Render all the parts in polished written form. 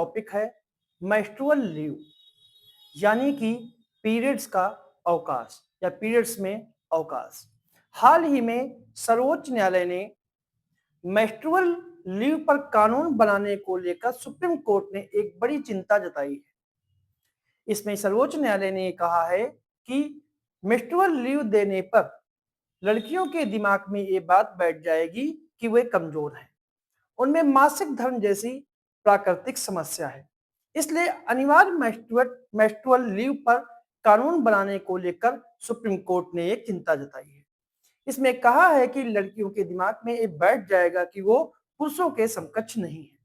Topic है menstrual leave यानी कि पीरियड्स का अवकाश या पीरियड्स में अवकाश। हाल ही में सर्वोच्च न्यायालय ने मेंस्ट्रुअल लीव पर कानून बनाने को लेकर सुप्रीम कोर्ट ने एक बड़ी चिंता जताई है। इसमें सर्वोच्च न्यायालय ने कहा है कि मेंस्ट्रुअल लीव देने पर लड़कियों के दिमाग में ये बात बैठ जाएगी कि वे कमजोर हैं, उनमें मासिक धर्म जैसी प्राकृतिक समस्या है। इसलिए अनिवार्य मेंस्ट्रुअल लीव पर कानून बनाने को लेकर सुप्रीम कोर्ट ने एक चिंता जताई है। इसमें कहा है कि लड़कियों के दिमाग में ये बैठ जाएगा कि वो पुरुषों के समकक्ष नहीं है,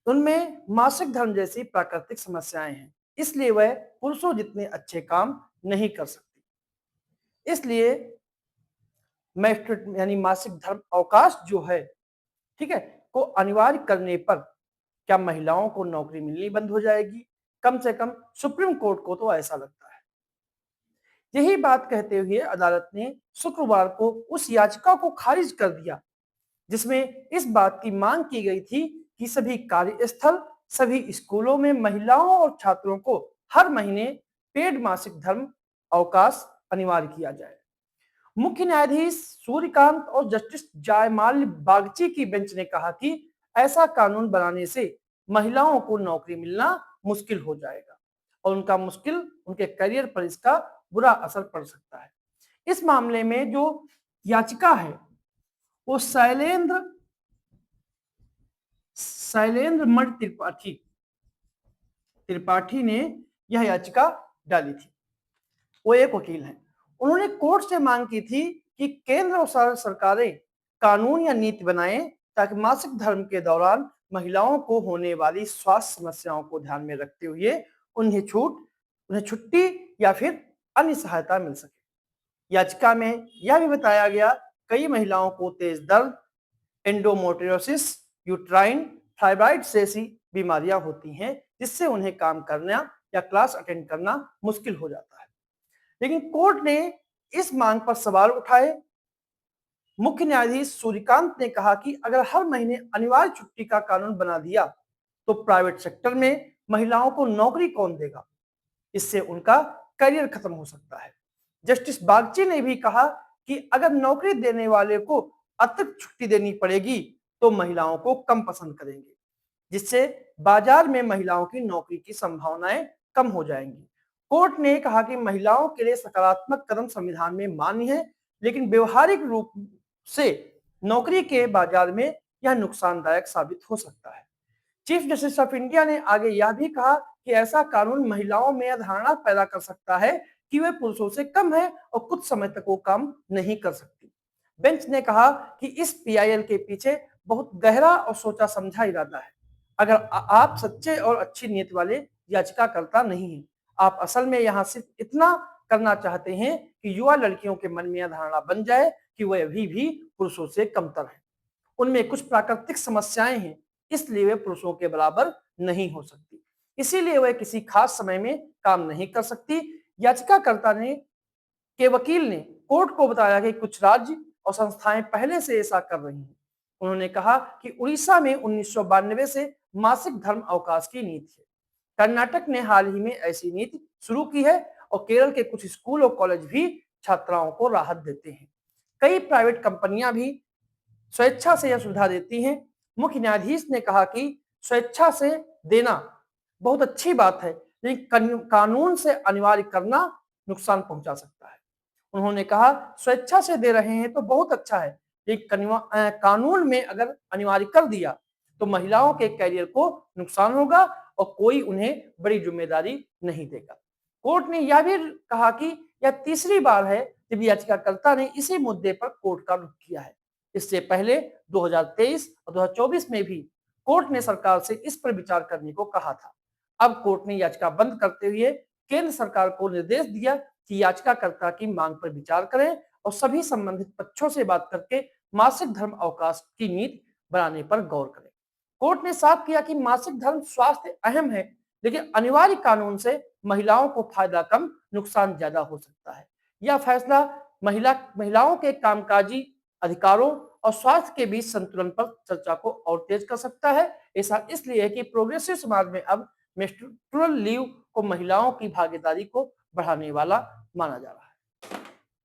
उनमें मासिक धर्म जैसी प्राकृतिक समस्याएं हैं, इसलिए वह पुरुषों जितने अच्छे काम नहीं कर सकती। इसलिए यानी मासिक धर्म अवकाश जो है, ठीक है, को अनिवार्य करने पर क्या महिलाओं को नौकरी मिलनी बंद हो जाएगी? कम से कम सुप्रीम कोर्ट को तो ऐसा लगता है। यही बात कहते हुए अदालत ने शुक्रवार को उस याचिका को खारिज कर दिया जिसमें इस बात की मांग की गई थी कि सभी कार्यस्थल, सभी स्कूलों में महिलाओं और छात्रों को हर महीने पेड मासिक धर्म अवकाश अनिवार्य किया जाए। मुख्य न्यायाधीश सूर्यकांत और जस्टिस जयमाल्य बागची की बेंच ने कहा कि ऐसा कानून बनाने से महिलाओं को नौकरी मिलना मुश्किल हो जाएगा और उनके करियर पर इसका बुरा असर पड़ सकता है। इस मामले में जो याचिका है वो शैलेंद्र मठ त्रिपाठी ने यह याचिका डाली थी। वो एक वकील हैं। उन्होंने कोर्ट से मांग की थी कि केंद्र और सरकारें कानून या नीति बनाएं ताकि मासिक धर्म के दौरान महिलाओं को होने वाली स्वास्थ्य समस्याओं को ध्यान में रखते हुए उन्हें छुट्टी या फिर अन्य सहायता मिल सके। याचिका में यह भी बताया गया कई महिलाओं को तेज दर्द, एंडोमेट्रियोसिस, यूट्राइन थायराइड जैसी बीमारियां होती हैं जिससे उन्हें काम करना या क्लास अटेंड करना मुश्किल हो जाता है। लेकिन कोर्ट ने इस मांग पर सवाल उठाए। मुख्य न्यायाधीश सूर्यकांत ने कहा कि अगर हर महीने अनिवार्य छुट्टी का कानून बना दिया तो प्राइवेट सेक्टर में महिलाओं को नौकरी कौन देगा? इससे उनका करियर खत्म हो सकता है। जस्टिस बागची ने भी कहा कि अगर नौकरी देने वाले को अतिरिक्त छुट्टी देनी पड़ेगी तो महिलाओं को कम पसंद करेंगे, जिससे बाजार में महिलाओं की नौकरी की संभावनाएं कम हो जाएंगी। कोर्ट ने कहा कि महिलाओं के लिए सकारात्मक कदम संविधान में मान्य है, लेकिन व्यवहारिक रूप से नौकरी के बाजार में यह नुकसानदायक साबित हो सकता है। चीफ जस्टिस ऑफ इंडिया ने आगे यह भी कहा कि ऐसा कानून महिलाओं में यह धारणा पैदा कर सकता है कि वे पुरुषों से कम है और कुछ समय तक वो काम नहीं कर सकती। बेंच ने कहा कि इस पीआईएल के पीछे बहुत गहरा और सोचा समझा इरादा है। अगर आप सच्चे और अच्छी नीयत वाले याचिकाकर्ता नहीं हैं, आप असल में यहाँ सिर्फ इतना करना चाहते हैं कि युवा लड़कियों के मन में यह धारणा बन जाए कि वे अभी भी पुरुषों से कमतर हैं, उनमें कुछ प्राकृतिक समस्याएं हैं, इसलिए वे पुरुषों के बराबर नहीं हो सकती, इसीलिए वे किसी खास समय में काम नहीं कर सकती। याचिकाकर्ता ने के वकील ने कोर्ट को बताया कि कुछ राज्य और संस्थाएं पहले से ऐसा कर रही हैं। उन्होंने कहा कि उड़ीसा में 1992 से मासिक धर्म अवकाश की नीति है। कर्नाटक ने हाल ही में ऐसी नीति शुरू की है और केरल के कुछ स्कूल और कॉलेज भी छात्राओं को राहत देते हैं। कई प्राइवेट कंपनियां भी स्वेच्छा से यह सुविधा देती हैं। मुख्य न्यायाधीश ने कहा कि स्वेच्छा से देना बहुत अच्छी बात है, लेकिन कानून से अनिवार्य करना नुकसान पहुंचा सकता है। उन्होंने कहा स्वेच्छा से दे रहे हैं तो बहुत अच्छा है, लेकिन कानून में अगर अनिवार्य कर दिया तो महिलाओं के कैरियर को नुकसान होगा और कोई उन्हें बड़ी जिम्मेदारी नहीं देगा। कोर्ट ने यह भी कहा कि यह तीसरी बार है जब याचिकाकर्ता ने इसी मुद्दे पर कोर्ट का रुख किया है। इससे पहले 2023 और 2024 में भी कोर्ट ने सरकार से इस पर विचार करने को कहा था। अब कोर्ट ने याचिका बंद करते हुए केंद्र सरकार को निर्देश दिया कि याचिकाकर्ता की मांग पर विचार करें और सभी संबंधित पक्षों से बात करके मासिक धर्म अवकाश की नीति बनाने पर गौर करें। कोर्ट ने साफ किया कि मासिक धर्म स्वास्थ्य अहम है, लेकिन अनिवार्य कानून से महिलाओं को फायदा कम, नुकसान ज्यादा हो सकता है। यह फैसला महिलाओं के कामकाजी अधिकारों और स्वास्थ्य के बीच संतुलन पर चर्चा को और तेज कर सकता है। ऐसा इसलिए है कि प्रोग्रेसिव समाज में अब मेंस्ट्रुअल लीव को महिलाओं की भागीदारी को बढ़ाने वाला माना जा रहा है।